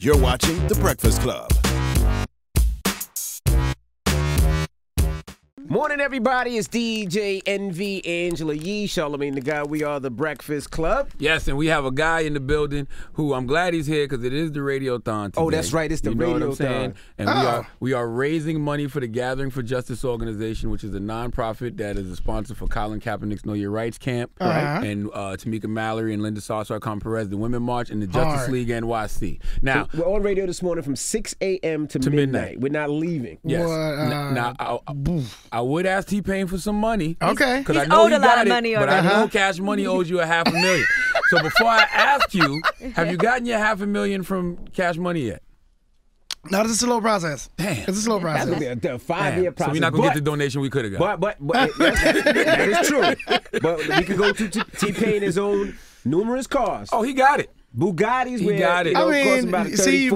You're watching The Breakfast Club. Morning, everybody. It's DJ NV, Angela Yee, Charlamagne the Guy. We are The Breakfast Club. Yes, and we have a guy in the building who I'm glad he's here because it is the Radiothon today. Oh, that's right. It's the Radiothon. And we are raising money for the Gathering for Justice organization, which is a nonprofit that is a sponsor for Colin Kaepernick's Know Your Rights camp, and Tamika Mallory and Linda Sarsour Perez, the Women March, and the Justice League NYC. Now, so we're on radio this morning from 6 a.m. to midnight. We're not leaving. Yes. Now, I would ask T-Pain for some money. Okay. Because I know he got it, but I know Cash Money owes you $500,000. So before I ask you, have you gotten your $500,000 from Cash Money yet? No, it's a slow process. Damn. It's a slow process. That's going to be a 5-year process. So we're not going to get the donation we could have got. But that is true. But we could go to T-Pain his own numerous cars. Oh, he got it. Bugattis, he got it. I mean, about 30, see, you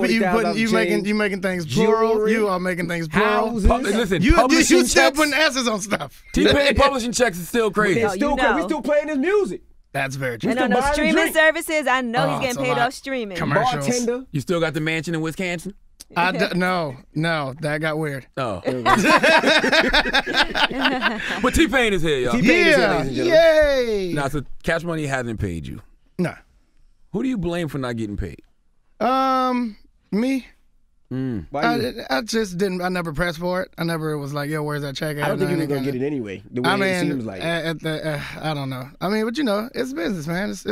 making things plural. Jewelry, you are making things plural. Listen, you publishing still checks, putting S's on stuff. T-Pain publishing checks is still crazy. We still playing his music. That's very true. And on those streaming services, I know he's getting paid off streaming. Commercials. Bartender. You still got the mansion in Wisconsin? No, that got weird. Oh. But T-Pain is here, y'all. T-Pain is here, ladies and gentlemen. Yay! Now, so Cash Money hasn't paid you. No. Who do you blame for not getting paid? Me. I just didn't. I never pressed for it. I never was like, "Yo, where's that check?" don't think you were gonna get it anyway. The way it seems like. I don't know. I mean, but it's business, man. It's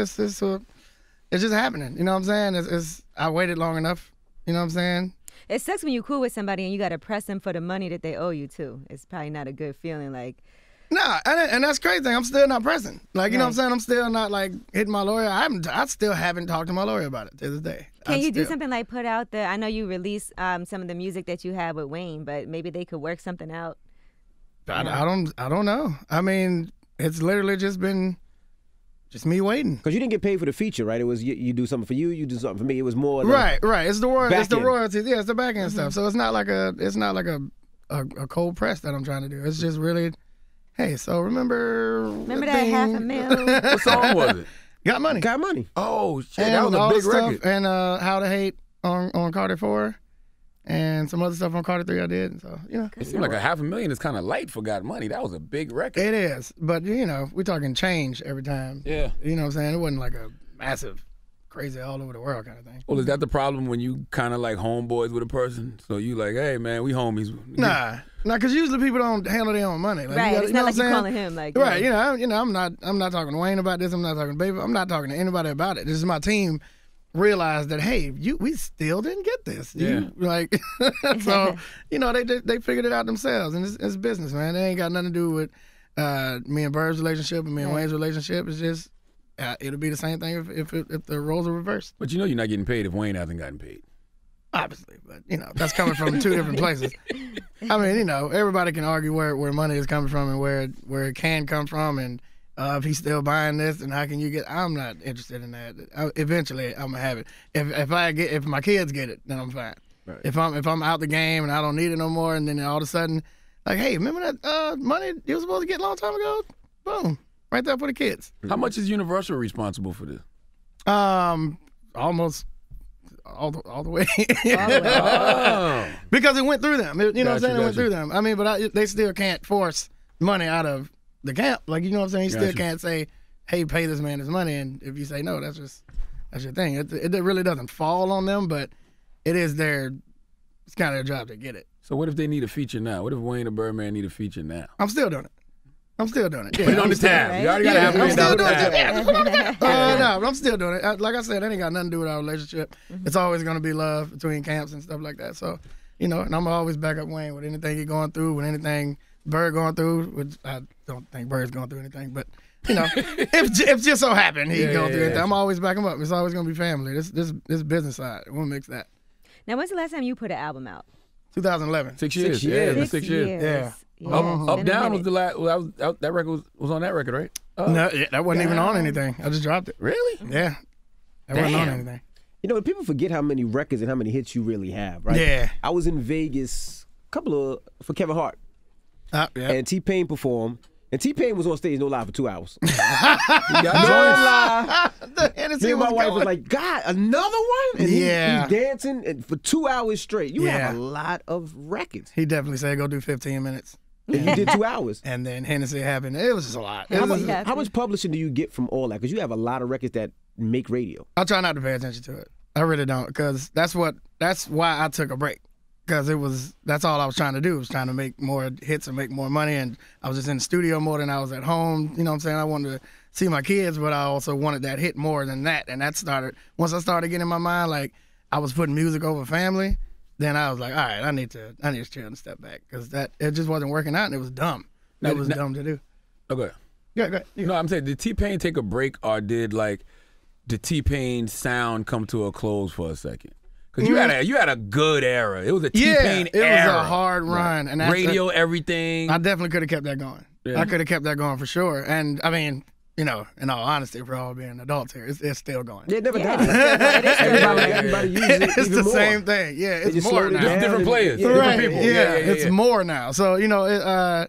just happening. You know what I'm saying? I waited long enough. You know what I'm saying? It sucks when you cool with somebody and you got to press them for the money that they owe you too. It's probably not a good feeling. Like. Nah, and that's crazy. I'm still not pressing. Like, you know what I'm saying? I'm still not like hitting my lawyer. I still haven't talked to my lawyer about it to this day. Can you do something like put out I know you released some of the music that you had with Wayne, but maybe they could work something out. I don't know. I mean, it's literally just been just me waiting. Because you didn't get paid for the feature, right? It was you do something for you do something for me. It was more right. It's the royalties. Yeah, it's the back end stuff. So it's not like a cold press that I'm trying to do. It's just really. Hey, so remember that $500,000? What song was it? Got Money. Got Money. Oh, shit, that was a big record. And How to Hate on Carter 4 and some other stuff on Carter 3 I did. So, It seemed like $500,000 is kind of light for Got Money. That was a big record. It is. But, we're talking change every time. Yeah. You know what I'm saying? It wasn't like a massive, crazy all over the world kind of thing. Well, is that the problem when you kind of like homeboys with a person? So you like, hey, man, we homies. Nah, because usually people don't handle their own money. Like, right, it's not like you're calling him. Like, right, I'm not talking to Wayne about this. I'm not talking to Baby. I'm not talking to anybody about it. This is my team realized that, hey, we still didn't get this. So, they figured it out themselves. And it's business, man. It ain't got nothing to do with me and Bird's relationship and me and Wayne's relationship. It's just, it'll be the same thing if the roles are reversed. But you're not getting paid if Wayne hasn't gotten paid. Obviously, but that's coming from two different places. I mean, everybody can argue where money is coming from and where it can come from, and if he's still buying this, and how can you get? I'm not interested in that. Eventually, I'm gonna have it. If my kids get it, then I'm fine. Right. If I'm out the game and I don't need it no more, and then all of a sudden, like, hey, remember that money you were supposed to get a long time ago? Boom, right there for the kids. How much is Universal responsible for this? Almost. All the way. Because it went through them. What I'm saying? It went through them. I mean, but they still can't force money out of the camp. Like, you know what I'm saying? You still can't say, hey, pay this man his money. And if you say no, that's your thing. It really doesn't fall on them, but it is it's kind of their job to get it. So what if they need a feature now? What if Wayne or Birdman need a feature now? I'm still doing it. Yeah, put it on the tab. Right? You already got to have $1 million tab. No, but I'm still doing it. Like I said, it ain't got nothing to do with our relationship. It's always going to be love between camps and stuff like that. So, and I'm always back up Wayne with anything he's going through, with anything Bird going through, which I don't think Bird's going through anything, but, if just so happened he's going through anything, I'm always back him up. It's always going to be family. This business side. We'll mix that. Now, when's the last time you put an album out? 2011. 6 years. Yeah, 6 years. Yeah. Up Down was the last. That record was on that record, right? No, that wasn't even on anything. I just dropped it. Really? Yeah. That wasn't on anything. People forget how many records and how many hits you really have, right? Yeah. I was in Vegas for Kevin Hart. And T-Pain performed, And T-Pain was on stage, no lie, for 2 hours. He got No joints. lie. The Hennessy Me and my was wife going. was like, God, another one? And Yeah. he's dancing and for 2 hours straight. You Yeah. have a lot of records. He definitely said go do 15 minutes. And you did 2 hours. And then Hennessy happened. It was just a lot. It How was- much, how much publishing do you get from all that? Because you have a lot of records that make radio. I try not to pay attention to it. I really don't, because that's why I took a break. Because that's all I was trying to do, was trying to make more hits and make more money. And I was just in the studio more than I was at home. You know what I'm saying? I wanted to see my kids, but I also wanted that hit more than that. And that started, once I started getting in my mind, like I was putting music over family, then I was like, all right, I need to chill and step back. Because it just wasn't working out and it was dumb. It was dumb to do. Okay. Yeah, go ahead. Yeah. No, I'm saying, did T-Pain take a break, or did the T-Pain sound come to a close for a second? Because you had a good era. It was a T-Pain it era. was a hard run. And Radio, everything. I definitely could have kept that going. Yeah. I could have kept that going for sure. And I mean, you know, in all honesty, for all being adults here, it's still going. It never died. It is still going. Everybody uses it It's even the more. same thing. Yeah, They it's just more slowed it now. down Just different and- players, Yeah. different Right, people. yeah, Yeah. it's more now. So, you know,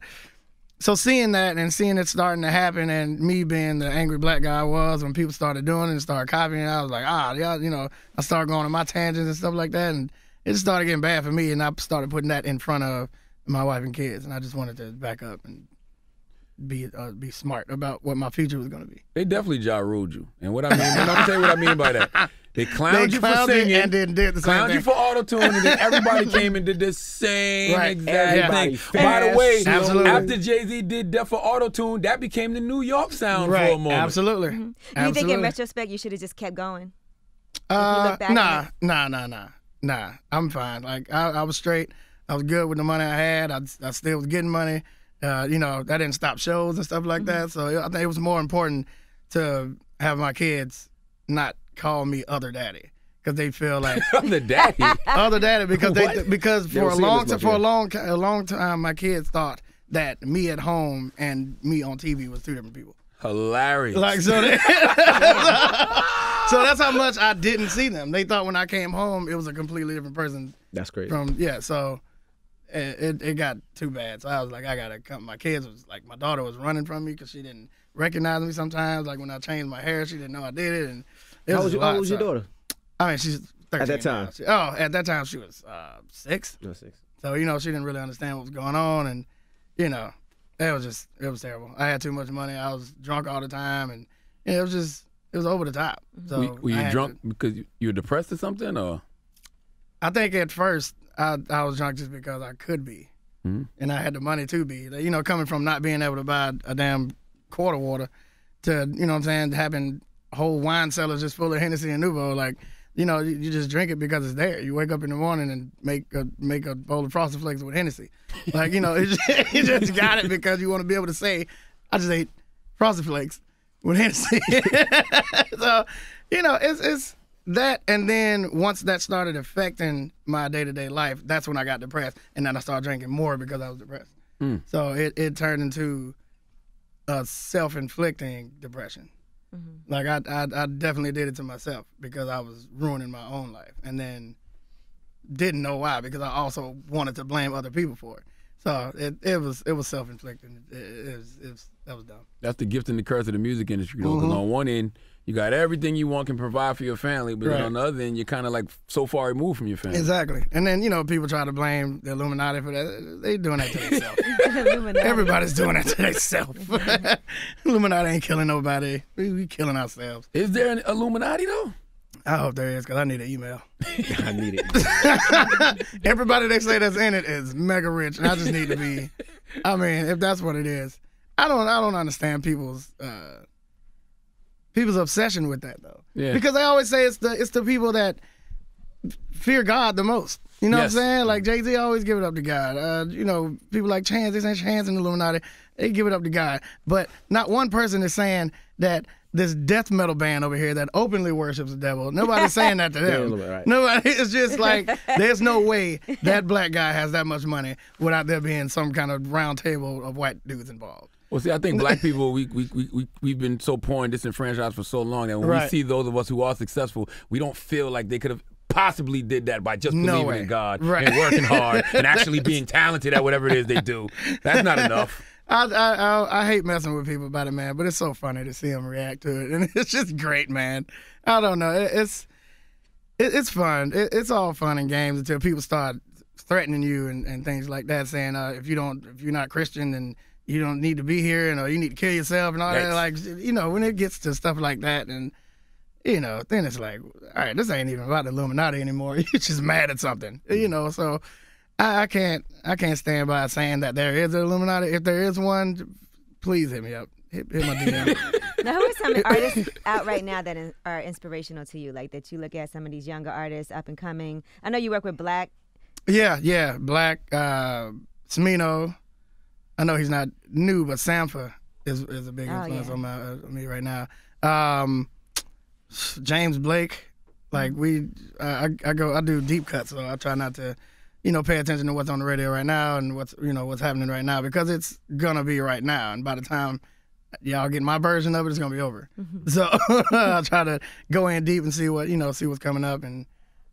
so seeing that and seeing it starting to happen, and me being the angry black guy I was when people started doing it and started copying it, I was like, yeah, you know, I started going on my tangents and stuff like that, and it just started getting bad for me, and I started putting that in front of my wife and kids, and I just wanted to back up and be smart about what my future was going to be. They definitely ja ruled you. And what I mean, I'm going to tell you what I mean by that. They clowned you for clowned me singing, and then did the same clowned you thing. for Autotune, and then everybody came and did the same Right. exact Everybody thing. By the way, Absolutely. after Jay-Z did that for Autotune, that became the New York sound for a moment. Absolutely. Do you think in Absolutely. retrospect you should have just kept going? If you look back at Nah. I'm fine. Like I was straight. I was good with the money I had. I still was getting money. You know, that didn't stop shows and stuff like that. So I think it was more important to have my kids not call me other daddy, because they feel like I'm the daddy. other daddy because What? because They for don't a see it long as time much, a long time my kids thought that me at home and me on TV was two different people. Hilarious. Like so, so that's how much I didn't see them. They thought when I came home it was a completely different person That's crazy. from So it got too bad. So I was like, I gotta come. My kids was like, my daughter was running from me because she didn't recognize me sometimes. Like when I changed my hair, she didn't know I did it. And it How was old a lot, was your so- daughter? I mean, she's 13 At that time? now. At that time she was 6. No, 6. So, you know, she didn't really understand what was going on, and, you know, it was terrible. I had too much money. I was drunk all the time, and it was over the top. So Were I you had drunk to- because you were depressed or something? Or I think at first I was drunk just because I could be, and I had the money to be. You know, coming from not being able to buy a damn quart of water to, you know what I'm saying, having whole wine cellars just full of Hennessy and Nouveau, like, you know, you just drink it because it's there. You wake up in the morning and make a bowl of Frosted Flakes with Hennessy. Like, you know, you just got it because you want to be able to say, I just ate Frosted Flakes with Hennessy. So, you know, it's that. And then once that started affecting my day-to-day life, that's when I got depressed. And then I started drinking more because I was depressed. So it turned into a self-inflicting depression. Like I definitely did it to myself because I was ruining my own life, and then didn't know why because I also wanted to blame other people for it. So it was self-inflicting. That was dumb. that's the gift and the curse of the music industry, though. Because on one end, you got everything you want can provide for your family, but then Right. on the other end, you're kind of like so far removed from your family. Exactly. And then, you know, people try to blame the Illuminati for that. They doing that to themselves. Illuminati. Everybody's doing that to themselves. Illuminati ain't killing nobody. We killing ourselves. Is there an Illuminati, though? I hope there is, because I need an email. I need it. Everybody they say that's in it is mega rich, and I just need to be. I mean, if that's what it is, I don't understand people's obsession with that though. Yeah. Because they always say it's the people that fear God the most. You know Yes. what I'm saying? Like Jay-Z always give it up to God. You know, people like Chance, they say Chance and the Illuminati, they give it up to God. But not one person is saying that this death metal band over here that openly worships the devil. Nobody's saying that to them. Yeah, right. Nobody. It's just like there's no way that black guy has that much money without there being some kind of round table of white dudes involved. Well, see, I think black people, we've been so poor and disenfranchised for so long that when we Right. see those of us who are successful, we don't feel like they could have possibly did that by just No believing way. in God Right. and working hard and actually being talented at whatever it is they do. That's not enough. I hate messing with people about it, man. But it's so funny to see them react to it, and it's just great, man. I don't know. It's fun. It's all fun and games until people start threatening you and things like that, saying if you're not Christian, then you don't need to be here, and or you need to kill yourself and all that. Like, when it gets to stuff like that, and then it's like, all right, this ain't even about the Illuminati anymore. You're just mad at something, So I can't stand by saying that there is an Illuminati. If there is one, please hit me up. Hit my DM. Now, who are some artists out right now that are inspirational to you? Like that you look at some of these younger artists up and coming. I know you work with Black. Yeah, Black, Smino. I know he's not new, but Sampha is a big influence on me right now. James Blake, like I do deep cuts, so I try not to, pay attention to what's on the radio right now and what's happening right now, because it's gonna be right now, and by the time y'all get my version of it, it's gonna be over. Mm-hmm. So I try to go in deep and see what's coming up, and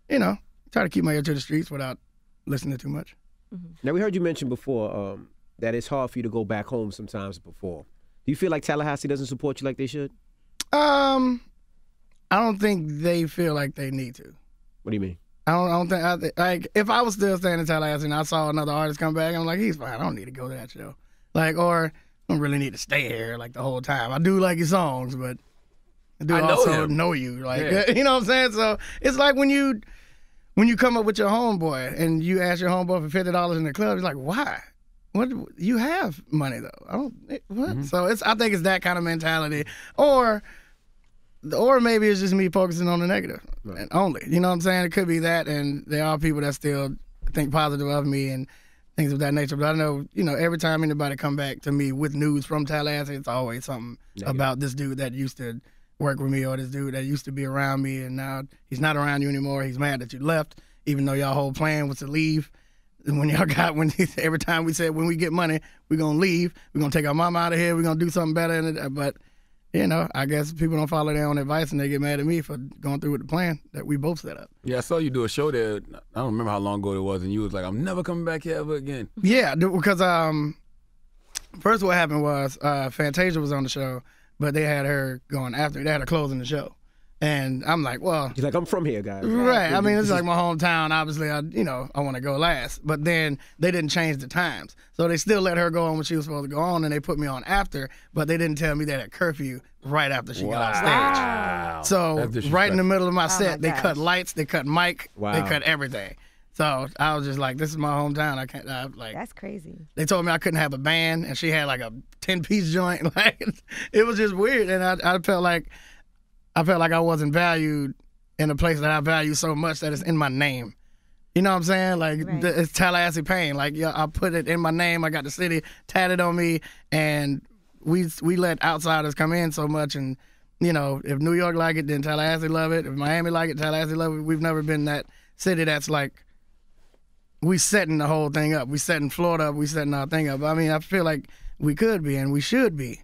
try to keep my ear to the streets without listening too much. Mm-hmm. Now, we heard you mention before that it's hard for you to go back home sometimes to perform. Do you feel like Tallahassee doesn't support you like they should? I don't think they feel like they need to. What do you mean? I don't think, like, if I was still staying in Tallahassee and I saw another artist come back, I'm like, he's fine. I don't need to go to that show. Like, or I don't really need to stay here like the whole time. I do like your songs, but I also know you. Like, you know what I'm saying? So it's like when you come up with your homeboy and you ask your homeboy for $50 in the club, he's like, why? What, you have money though? What? Mm-hmm. So I think it's that kind of mentality, or maybe it's just me focusing on the negative and only. You know what I'm saying? It could be that, and there are people that still think positive of me and things of that nature. But I know, every time anybody come back to me with news from Tallahassee, it's always something about this dude that used to work with me, or this dude that used to be around me, and now he's not around you anymore. He's mad that you left, even though y'all whole plan was to leave. And every time we said when we get money, we're going to leave. We're going to take our mama out of here. We're going to do something better. But, I guess people don't follow their own advice, and they get mad at me for going through with the plan that we both set up. Yeah, I saw you do a show there. I don't remember how long ago it was, and you was like, I'm never coming back here ever again. Yeah, because first what happened was Fantasia was on the show, but they had her going after. They had her closing the show. And I'm like, well... He's like, I'm from here, guys. Right. I mean, it's like my hometown. Obviously, I want to go last. But then they didn't change the times. So they still let her go on when she was supposed to go on, and they put me on after, but they didn't tell me that at curfew right after she got off stage. Wow. So right in the middle of my set, they cut lights, they cut mic, they cut everything. So I was just like, this is my hometown. I can't, that's crazy. They told me I couldn't have a band, and she had like a 10-piece joint. Like, it was just weird, and I felt like I wasn't valued in a place that I value so much that it's in my name. You know what I'm saying? Like, it's Tallahassee Pain. Like, I put it in my name. I got the city tatted on me, and we let outsiders come in so much. And, if New York like it, then Tallahassee love it. If Miami like it, Tallahassee love it. We've never been that city that's like, we setting the whole thing up. We setting Florida up. We setting our thing up. I mean, I feel like we could be, and we should be.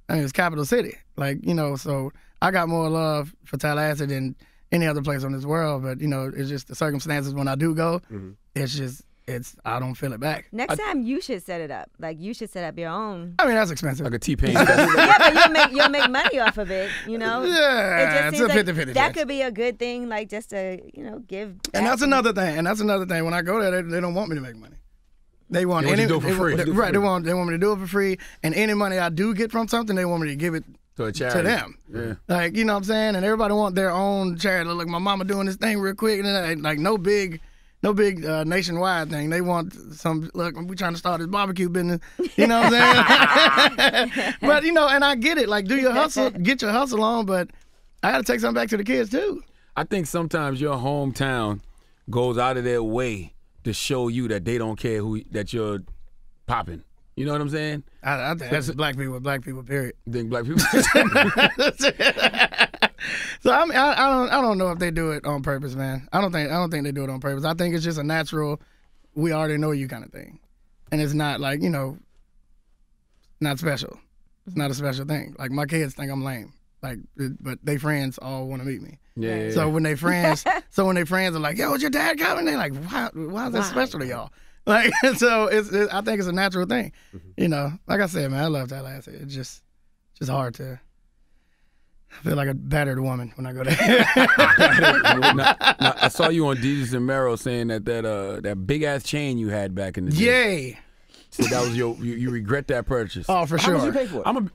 I mean, it's capital city. Like, so I got more love for Tallahassee than any other place on this world. But, it's just the circumstances when I do go, I don't feel it back. Next time you should set it up. Like, you should set up your own. I mean, that's expensive. Like a T-Pain. Yeah, but you'll make money off of it, Yeah, it's a 50-50. That could be a good thing, like, just to, give back. And that's another thing. When I go there, they don't want me to make money. They want you to do it for free. Right, they want me to do it for free. And any money I do get from something, they want me to give it to a charity. To them. Yeah. Like, you know what I'm saying? And everybody want their own charity. Look, my mama doing this thing real quick. And then, like, no big nationwide thing. They want look, we trying to start this barbecue business. You know what I'm saying? But, and I get it. Like, do your hustle, get your hustle on, but I got to take something back to the kids, too. I think sometimes your hometown goes out of their way to show you that they don't care that you're popping. You know what I'm saying? I think that's black people, period. You think black people? So I don't know if they do it on purpose, man. I don't think they do it on purpose. I think it's just a natural, we already know you kind of thing, and it's not like not special. It's not a special thing. Like, my kids think I'm lame. Like, but they friends all want to meet me. Yeah. So when they friends are like, "Yo, is your dad coming?" They're like, "Why is that special to y'all?" Like, so I think it's a natural thing. You know, like I said, man, I love Tallahassee. It's just hard to. I feel like a battered woman when I go there. Now, I saw you on Jesus and Mero saying that big ass chain you had back in the day. Yay. So that was you regret that purchase. Oh, for sure. How much you pay for it?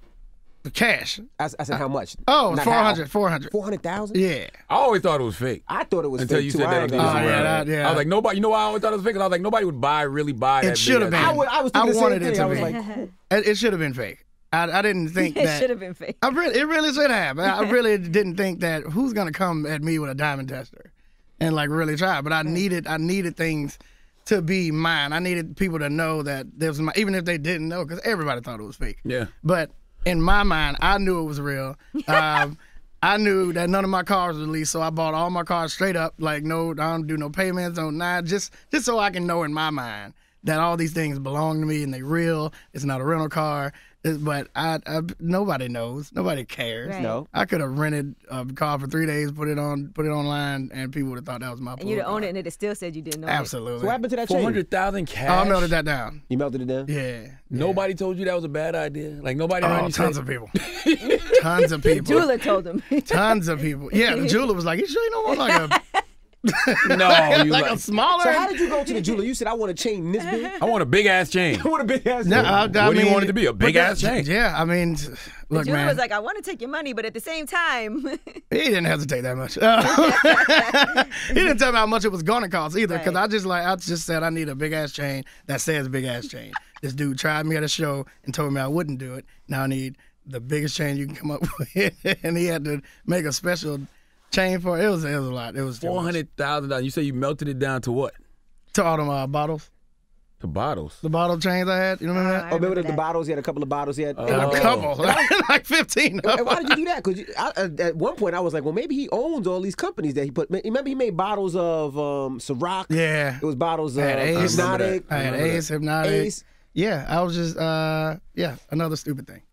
Cash. I said how much? Oh, Not 400. 400,000? Yeah. I always thought it was fake. I thought it was Until fake you too. said that on I Jesus ain't and gonna Mero. lie. yeah. I was like, nobody. You know why I always thought it was fake? 'Cause I was like, nobody would really buy that. It should have been. I was thinking the same wanted it thing. to I was be. like, It should have been fake. I didn't think It that. should have been fake. It really should have. I really didn't think that who's gonna come at me with a diamond tester and like really try. But I needed things to be mine. I needed people to know that there was even if they didn't know, because everybody thought it was fake. Yeah. But in my mind, I knew it was real. I knew that none of my cars were leased, so I bought all my cars straight up. Like, no, I don't do no payments, just so I can know in my mind that all these things belong to me and they real. It's not a rental car. But nobody knows. Nobody cares. Right. No. I could have rented a car for 3 days, put it online, and people would have thought that was my. And you'd have owned it, and it still said you didn't know Absolutely. So what happened to that chain? 400,000 cash. I melted that down. You melted it down? Yeah. Nobody told you that was a bad idea. Like nobody around Oh, you tons said. of people. Tons of it. people. Jeweler told him. Tons of people. Yeah, the jeweler was like, "You sure you don't want like a No, you like a smaller?" So how did you go to the jeweler? You said, I want a chain this big? I want a big ass chain. I want a big ass No, chain. I What do you mean, want it to be? A big ass chain? Yeah, I mean, The look, jeweler man. was like, I want to take your money, but at the same time, He didn't hesitate that much. He didn't tell me how much it was gonna cost either, because Right. I just said I need a big ass chain that says big ass chain. This dude tried me at a show and told me I wouldn't do it. Now I need the biggest chain you can come up with, and he had to make a special chain for it. It was a lot. It was too much. $400,000. You say you melted it down to what? To all them bottles, To bottles. the bottle chains I had. You remember that? Oh, remember the that. bottles? He had a couple of bottles. He had A couple, like 15. And why did you do that? Because at one point I was like, well, maybe he owns all these companies that he put. Remember, he made bottles of Ciroc. Yeah. It was bottles of I had Ace. Hypnotic. I had Ace, Hypnotic. Ace. Yeah, I was just, another stupid thing.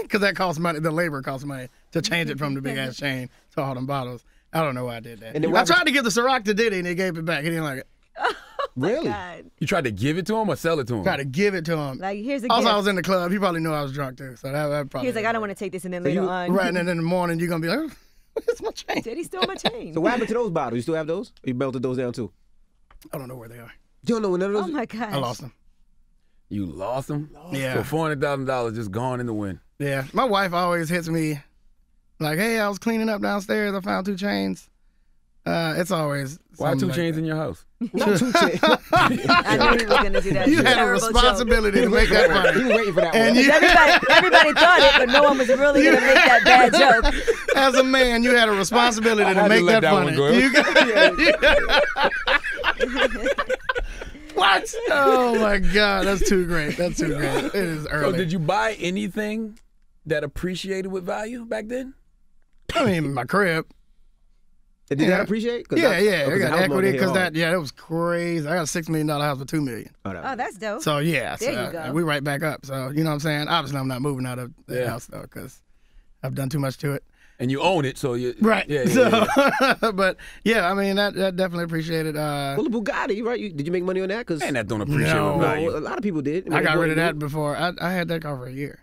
Because that costs money. The labor costs money to change it from the big ass chain to all them bottles. I don't know why I did that. And then I tried to give the Ciroc to Diddy and he gave it back. He didn't like it. Really? God. You tried to give it to him or sell it to him? Tried to give it to him. Like, here's a Also, gift. I was in the club. He probably knew I was drunk too. So that probably. He was like, I don't want to take this, and then later on, Right, and then in the morning you're gonna be like, "Where's my chain?" Did he stole my chain? So what happened to those bottles? You still have those? Or you melted those down too? I don't know where they are. You don't know none of Oh those? my gosh. I lost them. You lost them? Yeah. So $400,000 just gone in the wind. Yeah, my wife always hits me like, "Hey, I was cleaning up downstairs. I found 2 chains." It's always Why something 2 like chains that. in your house? Not two chains. I knew he was going to do that. You had a Terrible joke. responsibility to make that He funny. was waiting for that And one. you, Everybody thought it, but no one was really going to make that bad joke. as a man, you had a responsibility I to had to make let that that one funny. go. What? Oh my God, that's too great. That's too great. It is So early. did you buy anything that appreciated with value back then? I mean, my crib. Did that appreciate? Yeah. I the got house equity market hit because hard. that was crazy. I got a $6 million house for $2 million. Oh, that's dope. So yeah, There so, you go. we right back up. So you know what I'm saying? Obviously, I'm not moving out of the house though because I've done too much to it. And you own it, so you Right. Yeah, so, yeah. but yeah, I mean that definitely appreciated. Well, the Bugatti, right? Did you make money on that? Because And that don't appreciate No. with value. a lot of people did. I got rid of that before. I had that car for a year.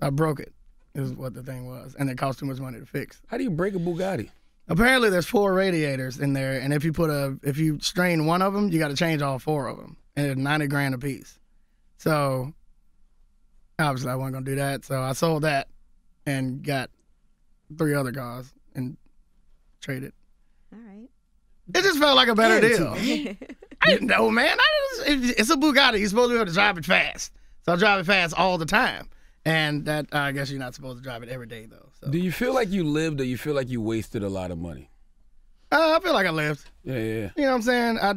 I broke it. Is what the thing was, and it cost too much money to fix. How do you break a Bugatti? Apparently, there's 4 radiators in there, and if you strain one of them, you got to change all 4 of them, and it's $90,000 a piece. So obviously, I wasn't gonna do that. So I sold that and got 3 other cars and traded. All right. It just felt like a better deal. I didn't know, man. It's a Bugatti. You're supposed to be able to drive it fast. So I drive it fast all the time. And that I guess you're not supposed to drive it every day, though. So. Do you feel like you lived or you feel like you wasted a lot of money? I feel like I lived. Yeah. You know what I'm saying? I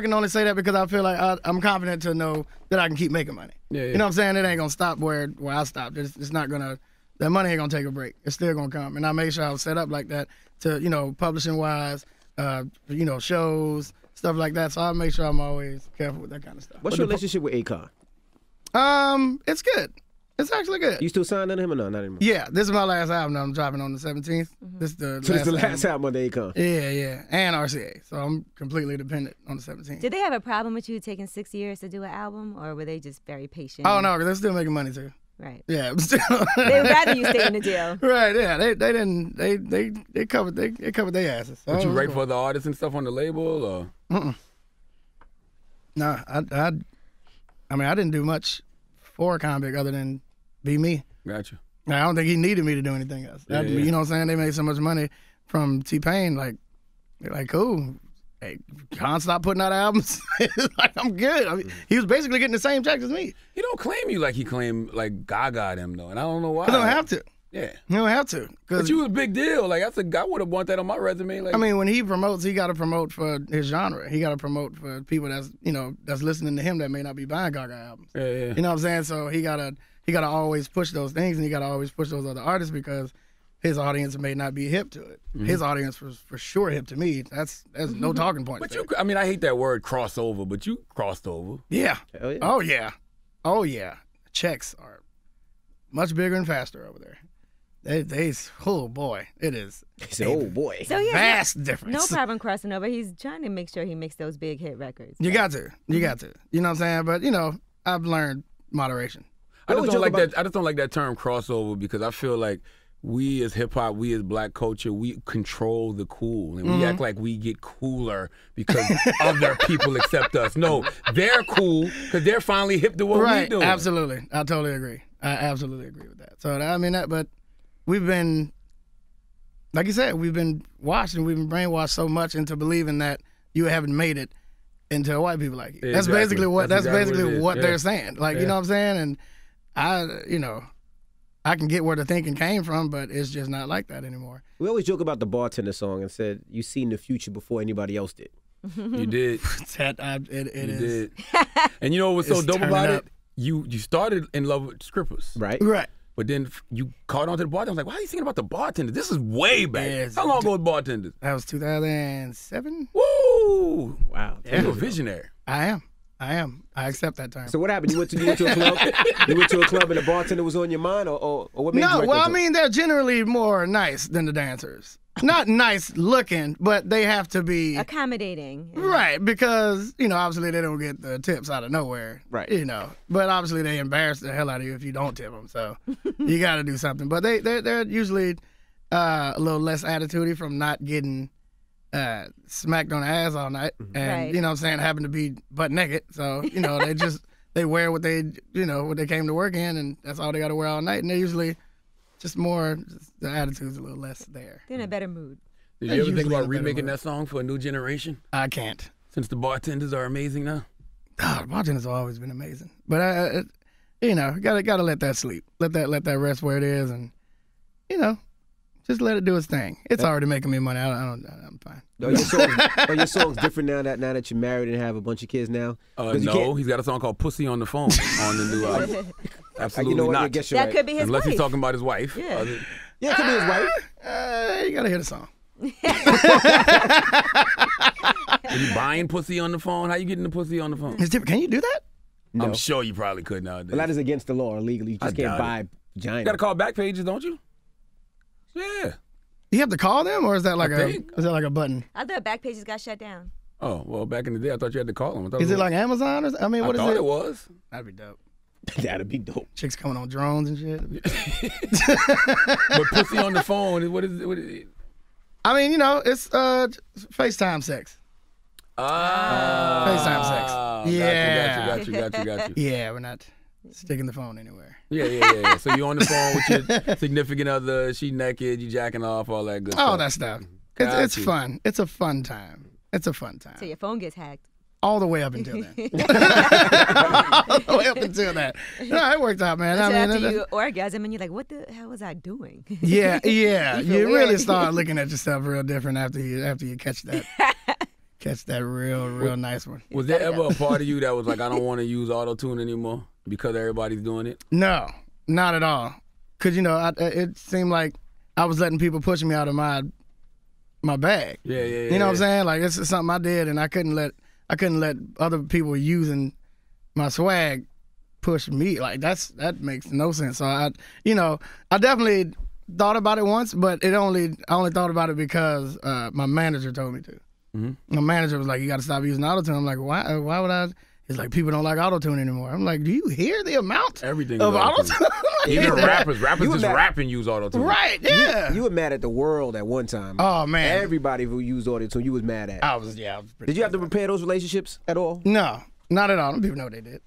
can only say that because I feel like I'm confident to know that I can keep making money. Yeah. You know what I'm saying? It ain't gonna stop where I stopped. It's not gonna. That money ain't gonna take a break. It's still gonna come. And I made sure I was set up like that to publishing wise, shows, stuff like that. So I make sure I'm always careful with that kind of stuff. What's your relationship with Akon? It's good. It's actually good. You still signed under him or no? Not anymore. Yeah, this is my last album that I'm dropping on the 17th. This is the So this is the last album on the Akon. Yeah, and RCA. So I'm completely dependent on the 17th. Did they have a problem with you taking 6 years to do an album, or were they just very patient? Oh no, 'cause they're still making money too. Right. Yeah, They would rather you stay in the deal. Right. Yeah, they covered their asses. But So you it was write cool. for the artists and stuff on the label, or? No, I mean I didn't do much for Convict other than be me. Gotcha. I don't think he needed me to do anything else. Yeah. You know what I'm saying? They made so much money from T-Pain, like they're like, cool. Hey, can't stop putting out albums. Like I'm good. I mean, he was basically getting the same checks as me. He don't claim you like he claimed like Gaga them though, and I don't know why. Cause I don't have to. Yeah. You don't have to. But you was a big deal. Like I would have want that on my resume. Like I mean, when he promotes, he got to promote for his genre. He got to promote for people that's listening to him that may not be buying Gaga albums. yeah. You know what I'm saying? So he gotta always push those things, and he gotta always push those other artists because his audience may not be hip to it. Mm-hmm. His audience was for sure hip to me. That's no talking point. But there. I mean, I hate that word crossover, but you crossed over. Yeah. Hell yeah. Oh yeah. Checks are much bigger and faster over there. Oh boy, it is. He said, "Oh boy." So yeah, Vast difference. no problem crossing over. He's trying to make sure he makes those big hit records. You got to. You know what I'm saying? But I've learned moderation. I just would don't joke like about- that. I just don't like that term crossover because I feel like we as hip hop, we as black culture, we control the cool, and we act like we get cooler because other people accept us. No, they're cool because they're finally hip to what we Right. do. Absolutely. I totally agree. I absolutely agree with that. So I mean but we've been, like you said, we've been washed and we've been brainwashed so much into believing that you haven't made it until white people like you. Yeah, That's exactly. basically what That's exactly basically what it is. what Yeah. they're saying. Like you know what I'm saying? And I can get where the thinking came from, but it's just not like that anymore. We always joke about the bartender song and said you seen the future before anybody else did. You did. It You is did. And you know what's so It's dope turning about up. it? You started in love with strippers, Right? right. but then you caught on to the bartender. I was like, why are you thinking about the bartender? This is way back. Yes. How long ago was bartenders? That was 2007. Woo! Wow. You're a visionary. I am. I accept that term. So what happened? You went to a club. You went to a club and the bartender was on your mind, or what made you? No, write well, that I song? mean, they're generally more nice than the dancers. Not nice looking, but they have to be Accommodating. right because obviously they don't get the tips out of nowhere. Right. But obviously they embarrass the hell out of you if you don't tip them. So you got to do something. But they're usually a little less attitudey from not getting smacked on the ass all night, and Right. you know what I'm saying, happen to be butt naked. So they wear what they what they came to work in, and that's all they got to wear all night. And they're usually just the attitude's a little less there. They're in a better mood. Did you ever think usually about in a better remaking mood. that song for a new generation? I can't. Since the bartenders are amazing now. The bartender's always been amazing, but I gotta let that sleep, let that rest where it is, and just let it do its thing. It's already making me money. I'm fine. Are your songs different now that you're married and have a bunch of kids now? 'Cause you No, can't- he's got a song called "Pussy on the Phone" on the new album. Absolutely You know what? I not. guess you're That right. could be his Unless wife. he's talking about his wife. Yeah. Yeah, it could be his wife. You gotta hear the song. Are you buying pussy on the phone? How you getting the pussy on the phone? It's different. Can you do that? No. I'm sure you probably could nowadays. Well, that is against the law illegally. You just I can't doubt buy vagina. You got to call back pages, don't you? Yeah. You have to call them, or is that like think. is that like a button? I thought Backpages got shut down. Oh, well, back in the day, I thought you had to call them. I thought Is it like Amazon or? I mean, what I is thought it? it was. That'd be dope. That'd be dope. Chicks coming on drones and shit. But pussy on the phone, what is it? I mean, it's FaceTime sex. FaceTime sex. Yeah. Got you. Yeah, we're not sticking the phone anywhere. Yeah. So you on the phone with your significant other, she naked, you jacking off, all that good stuff. All that stuff. Got It's you. fun. It's a fun time. It's a fun time. So your phone gets hacked. All the way up until then. All the way up until that. No, it worked out, man. So I mean, after you orgasm and you're like, what the hell was I doing? yeah. You feel You really weird. start looking at yourself real different after you catch that real nice one. Was there ever a part of you that was like, I don't want to use Autotune anymore because everybody's doing it? No, not at all. Cause it seemed like I was letting people push me out of my bag. Yeah. You know what I'm saying? Like it's something I did, and I couldn't let other people using my swag push me. Like that makes no sense. So I definitely thought about it once, but I only thought about it because my manager told me to. Mm-hmm. My manager was like, "You got to stop using Autotune." I'm like, "Why? Why would I?" He's like, "People don't like Autotune anymore." I'm like, "Do you hear the amount Everything of Autotune?" Even rappers just rapping use Autotune. Right? Yeah. You were mad at the world at one time. Oh man, everybody who used Autotune, you was mad at. I was Did you have to repair those relationships at all? No, not at all. Them people know what they did.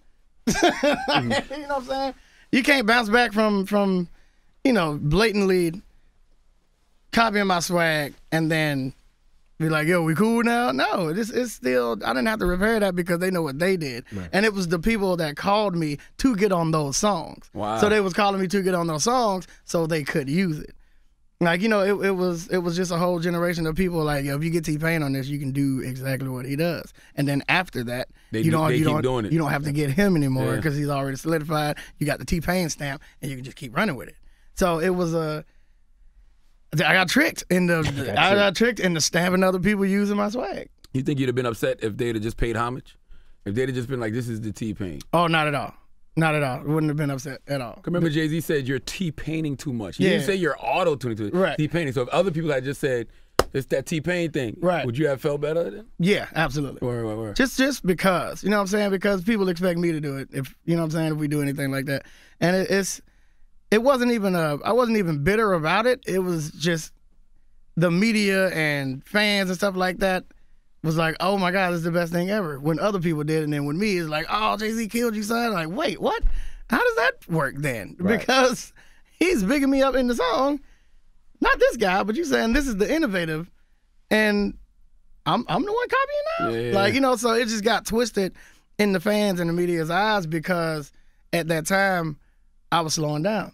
You know what I'm saying? You can't bounce back from blatantly copying my swag and then be like, yo, we cool now? No, it's still, I didn't have to repair that because they know what they did. Right. And it was the people that called me to get on those songs. Wow. So they was calling me to get on those songs so they could use it. Like, it was just a whole generation of people like, yo, if you get T-Pain on this, you can do exactly what he does. And then after that, you don't have to get him anymore because he's already solidified. You got the T-Pain stamp and you can just keep running with it. So it was I got tricked into stabbing other people using my swag. You think you'd have been upset if they'd have just paid homage? If they'd have just been like, this is the T-Pain? Oh, not at all. Not at all. Wouldn't have been upset at all. Remember Jay-Z said you're T-Paining too much. He didn't say you're auto-tuning too much. Right. T-Paining. So if other people had just said, it's that T-Pain thing, right, would you have felt better then? Yeah, absolutely. Word. Just because, you know what I'm saying? Because people expect me to do it, if you know what I'm saying, if we do anything like that. And it wasn't even I wasn't even bitter about it. It was just the media and fans and stuff like that was like, oh my God, this is the best thing ever. When other people did, and then with me, it's like, oh, Jay-Z killed you, son. Like, wait, what? How does that work then? Right. Because he's bigging me up in the song. Not this guy, but you saying this is the innovative, and I'm the one copying now. Yeah. Like, so it just got twisted in the fans and the media's eyes because at that time I was slowing down.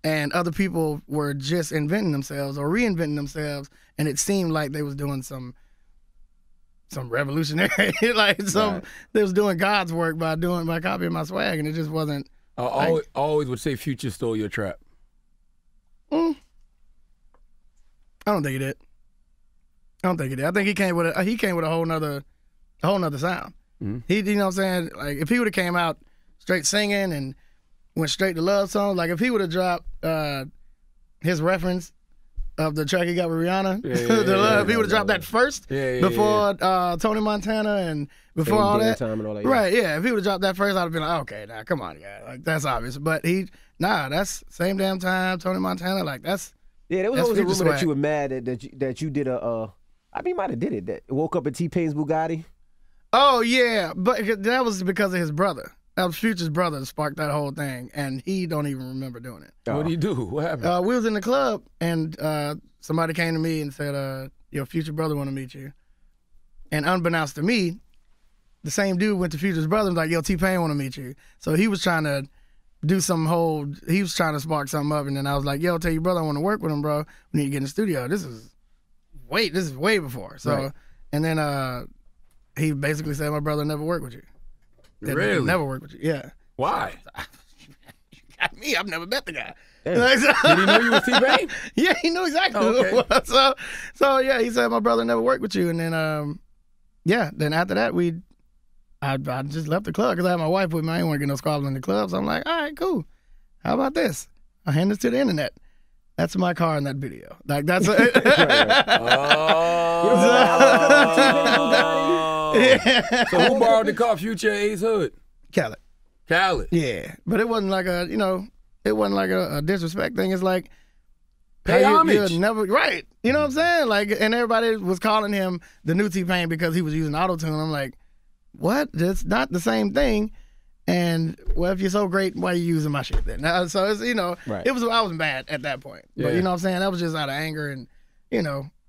And other people were just inventing themselves or reinventing themselves, and it seemed like they was doing some revolutionary, they was doing God's work by copying my swag, and it just wasn't. I always would say Future stole your trap. I don't think he did. I think he came with a whole nother sound. Mm-hmm. He, you know what I'm saying? Like if he would have came out straight singing and went straight to love songs. Like if he would have dropped his reference of the track he got with Rihanna, if he would have dropped that first before Tony Montana and before all that, right? Yeah, if he would have dropped that first, I'd have been like, okay, now come on, guy, like that's obvious. But that's same damn time, Tony Montana, like that's there was always a rumor that you were mad that you did you might have did it. That woke up at T-Pain's Bugatti. Oh yeah, but that was because of his brother. That was Future's brother that sparked that whole thing, and he don't even remember doing it. What did he do? What happened? We was in the club, and somebody came to me and said, your Future brother want to meet you. And unbeknownst to me, the same dude went to Future's brother and was like, yo, T-Pain want to meet you. So he was trying to do he was trying to spark something up, and then I was like, yo, tell your brother I want to work with him, bro. We need to get in the studio. This is way before. So, right. And then he basically said, my brother never worked with you. Really? Never worked with you. Yeah. Why? You got me. I've never met the guy. Did he know you was T-Pain? Yeah, he knew exactly who it was. So yeah, he said my brother never worked with you, and then then after that I just left the club because I had my wife with me. I didn't want to get no squabbling in the club. So I'm like, all right, cool. How about this? I'll hand this to the internet. That's my car in that video. Like that's Yeah. So who borrowed the car? Future, Ace Hood? Khaled. Yeah, but it wasn't like a disrespect thing. It's like pay homage. You're never right. You know what I'm saying? Like, and everybody was calling him the new T-Pain because he was using Autotune. I'm like, what? That's not the same thing. And well, if you're so great, why are you using my shit then? So it's right. It was I was mad at that point. But you know what I'm saying? That was just out of anger and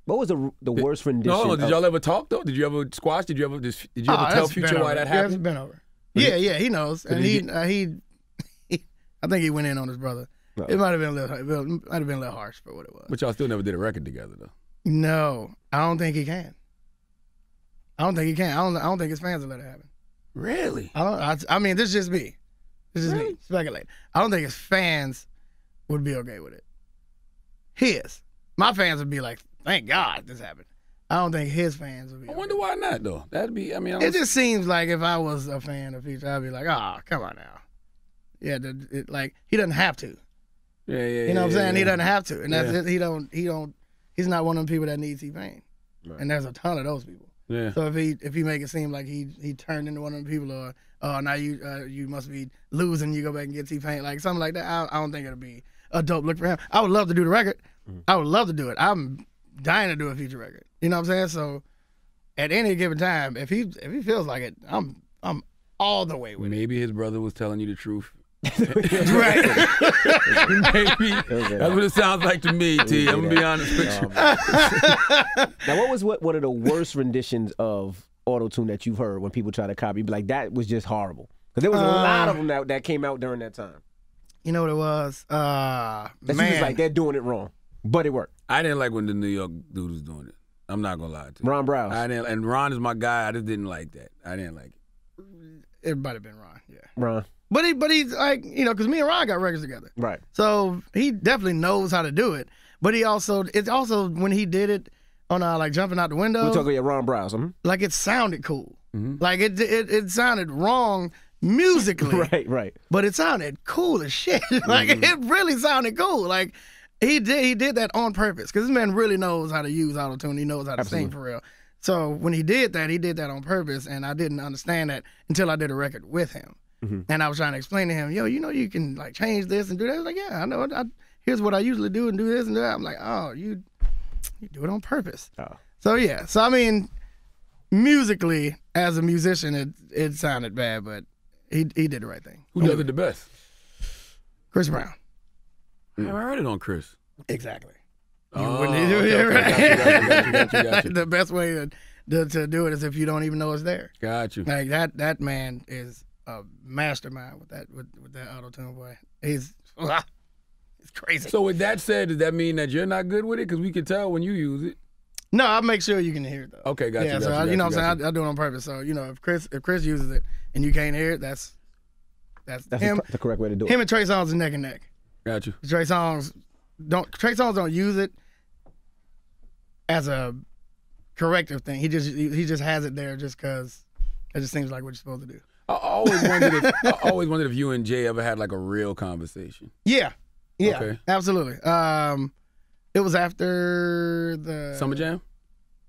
What was the worst rendition? No, did y'all ever talk though? Did you ever squash? Did you ever tell Future why that happened? Yeah, it's been over. Yeah, he knows, and he I think he went in on his brother. No. It might have been a little harsh for what it was. But y'all still never did a record together though. No, I don't think he can. I don't think his fans will let it happen. Really? I mean, this is just me. Me speculate. I don't think his fans would be okay with it. My fans would be like, thank God this happened. I don't think his fans would be. I wonder why not though. That'd be. It just seems like if I was a fan of Future, I'd be like, oh, come on now. Yeah, like he doesn't have to. Yeah. You know what I'm saying? He doesn't have to, and that's Yeah. it. He's not one of them people that needs T-Pain, Right. and there's a ton of those people. Yeah. So if he make it seem like he turned into one of them people, or now you must be losing, you go back and get T-Pain, like something like that. I don't think it'll be a dope look for him. I would love to do the record. I would love to do it. I'm dying to do a feature record. You know what I'm saying? So at any given time, if he feels like it, I'm all the way with it. Maybe his brother was telling you the truth. Right. Maybe that's what it sounds like to me, T. I'm gonna be honest with you. Now, what was one of the worst renditions of Autotune that you've heard when people try to copy? Be like, that was just horrible. Because there was a lot of them that came out during that time. You know what it was? That Man. she was like, they're doing it wrong, but it worked. I didn't like when the New York dude was doing it. I'm not gonna lie to you. Ron Browse. And Ron is my guy. I just didn't like that. I didn't like it. It might have been Ron, yeah. Ron. But he's like, because me and Ron got records together. Right. So he definitely knows how to do it. But it's also when he did it on like jumping out the window. We're talking about Ron Browse. Like it sounded cool. Like it sounded wrong musically. Right. But it sounded cool as shit. Like it really sounded cool. Like he did that on purpose because this man really knows how to use Autotune. He knows how to sing for real. So when he did that on purpose, and I didn't understand that until I did a record with him. And I was trying to explain to him, you can like change this and do that. I was like, yeah, I know. Here's what I usually do and do this and do that. I'm like, oh, you do it on purpose. Oh. So yeah. So I mean, musically as a musician, it sounded bad, but he did the right thing. Who does it the best? Chris Brown. I haven't heard it on Chris. Exactly. Oh, got you. The best way to do it is if you don't even know it's there. Got you. Like that man is a mastermind with that Autotune boy. It's crazy. So with that said, does that mean that you're not good with it? Because we can tell when you use it. No, I'll make sure you can hear it though. Okay, got you. Yeah, so you know what I'm saying? I do it on purpose. So if Chris uses it and you can't hear it, that's him. The correct way to do it. Him and Trey Songz is neck and neck. Got you. Trey Songz don't use it as a corrective thing. He just has it there just because it just seems like what you're supposed to do. I always wondered if you and Jay ever had like a real conversation. Yeah, Okay. absolutely. It was after the Summer Jam?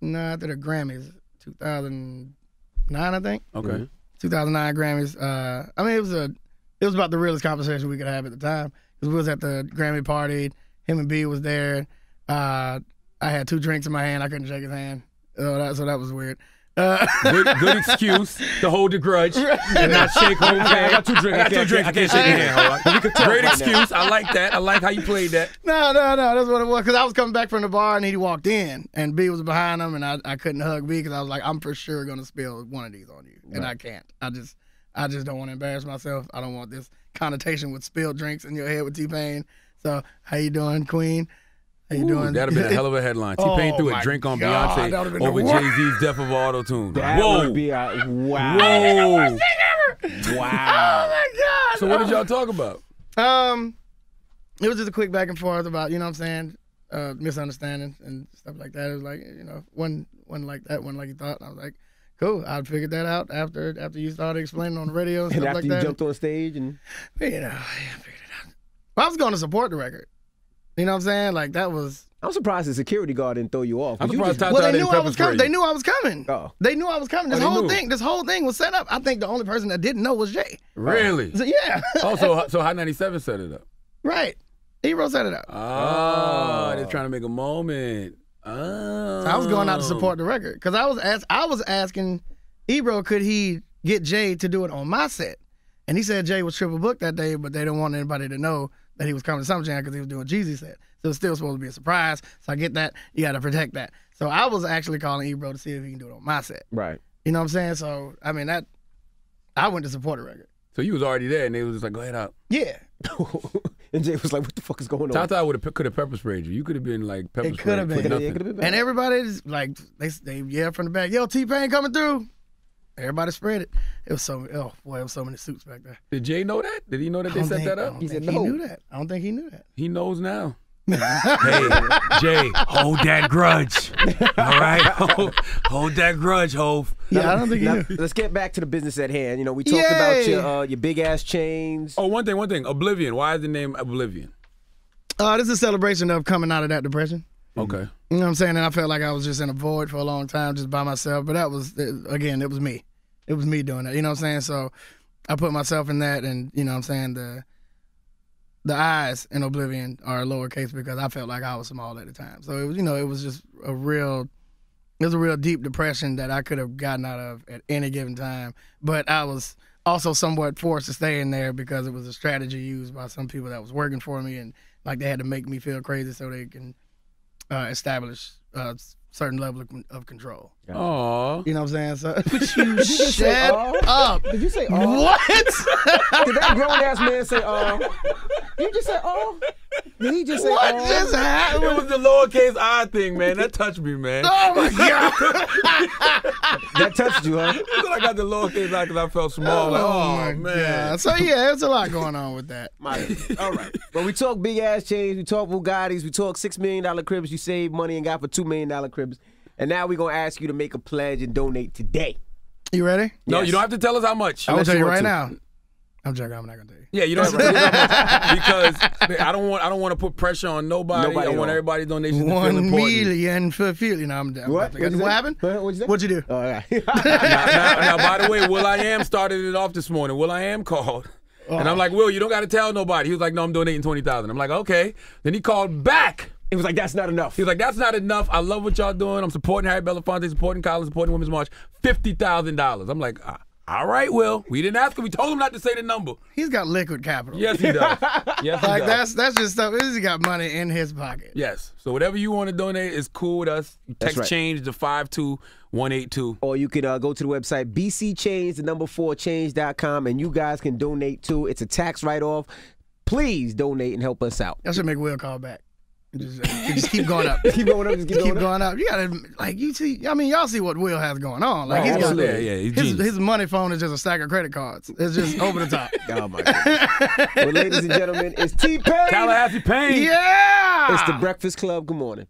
No, after the Grammys, 2009, I think. Okay. 2009 Grammys. I mean, it was about the realest conversation we could have at the time because we was at the Grammy party. Him and B was there. I had 2 drinks in my hand. I couldn't shake his hand. So that was weird. Good excuse to hold the grudge and not shake home. I got 2 drinks. I can't shake your hand. Great excuse. I like that. I like how you played that. No. That's what it was. Because I was coming back from the bar and he walked in and B was behind him and I couldn't hug B because I was like, I'm for sure going to spill one of these on you. And I can't. I just don't want to embarrass myself. I don't want this connotation with spilled drinks in your head with T-Pain. So, how you doing, Queen? How you doing? That'd have been a hell of a headline. T-Pain threw a drink on Beyonce over Jay-Z's death of Autotune. Whoa. Would be wow. Whoa. Wow. Oh my God. So what did y'all talk about? It was just a quick back and forth about, you know what I'm saying, misunderstandings and stuff like that. It was like, one like that, one like you thought. And I was like, cool. I figured that out after you started explaining on the radio and stuff after like you that. jumped on stage and I figured it out. Well, I was going to support the record. You know what I'm saying? Like that was. I'm surprised the security guard didn't throw you off. I'm surprised Tata Well, they didn't knew I was pepper coming. spray They knew I was coming. Oh. They knew I was coming. This whole thing was set up. I think the only person that didn't know was Jay. Really? So, yeah. So Hot 97 set it up. Right. Hero set it up. Oh, they're trying to make a moment. Oh. So I was going out to support the record because I was asking Ebro, could he get Jay to do it on my set? And he said Jay was triple booked that day, but they didn't want anybody to know that he was coming to Summer Jam because he was doing Jeezy's set. So it's still supposed to be a surprise. So I get that. You got to protect that. So I was actually calling Ebro to see if he can do it on my set. right. You know what I'm saying? So, I mean, I went to support the record. So you was already there, and they was just like, go ahead out. Yeah. And Jay was like, "What the fuck is going on?" Tata could have pepper sprayed you. You could have been like pepper sprayed. It could have been. It could have been bad. And everybody's like, they yelled from the back, yo, T-Pain coming through. Everybody spread it. It was so many suits back there. Did Jay know that? Did he know that they set that up? He said no. He knew that. I don't think he knew that. He knows now. Hey, Jay, hold that grudge. All right? Hold that grudge, Hov. Yeah, I don't think you Now, do. let's get back to the business at hand. You know, we talked about your big ass chains. Oh, one thing. Oblivion. Why is the name Oblivion? This is a celebration of coming out of that depression. Okay. You know what I'm saying? And I felt like I was just in a void for a long time, just by myself. But that was, again, it was me. It was me doing that. You know what I'm saying? So I put myself in that, and you know what I'm saying, the I's in Oblivion are lowercase because I felt like I was small at the time. So it was, it was just a real deep depression that I could have gotten out of at any given time. But I was also somewhat forced to stay in there because it was a strategy used by some people that was working for me, and like they had to make me feel crazy so they can establish a certain level of control. Aww. You know what I'm saying? So Did you just say up. Did you say What? Did that grown ass man say Did you just say Did he just say What just happened? It was the lowercase I thing, man. That touched me, man. Oh my God. That touched you, huh? I thought I got the lowercase I because I felt small. Oh, man. God. So yeah, there's a lot going on with that. All right. Well, we talk big ass chains, we talk Bugattis, we talk $6 million cribs you saved money and got for $2 million cribs. And now we're going to ask you to make a pledge and donate today. You ready? No, Yes. you don't have to tell us how much. I will tell you right to. now. I'm joking. I'm not gonna tell you. Yeah, you don't have to tell us how much because I don't want to put pressure on nobody. Nobody I at want all. everybody's donations to feel 1 important. million for feel. You know, I'm What? What happened? What'd you say? What'd you do? Oh, all right. Now, by the way, Will.i.am started it off this morning. Will.i.am called. And I'm like, Will, you don't got to tell nobody. He was like, no, I'm donating $20,000. I'm like, okay. Then he called back. It was like, that's not enough. He was like, that's not enough. I love what y'all doing. I'm supporting Harry Belafonte, supporting college, supporting Women's March. $50,000. I'm like, all right, Will. We didn't ask him. We told him not to say the number. He's got liquid capital. Yes, he does. Yes, he Like does. that's just stuff. He's got money in his pocket. Yes. So whatever you want to donate is cool with us. Text right. change to 52182. Or you can go to the website bcchange4change.com and you guys can donate too. It's a tax write-off. Please donate and help us out. That should make Will call back. Just keep going up. Keep going up, just keep Keep going up. going up. You gotta you see. I mean, y'all see what Will has going on. Like Oh, he's got absolutely. Yeah, he's his genius. money phone is just a stack of credit cards. It's just over the top. Oh, my God. Well, ladies and gentlemen, it's T-Pain. Tallahassee Payne. Yeah. It's the Breakfast Club. Good morning.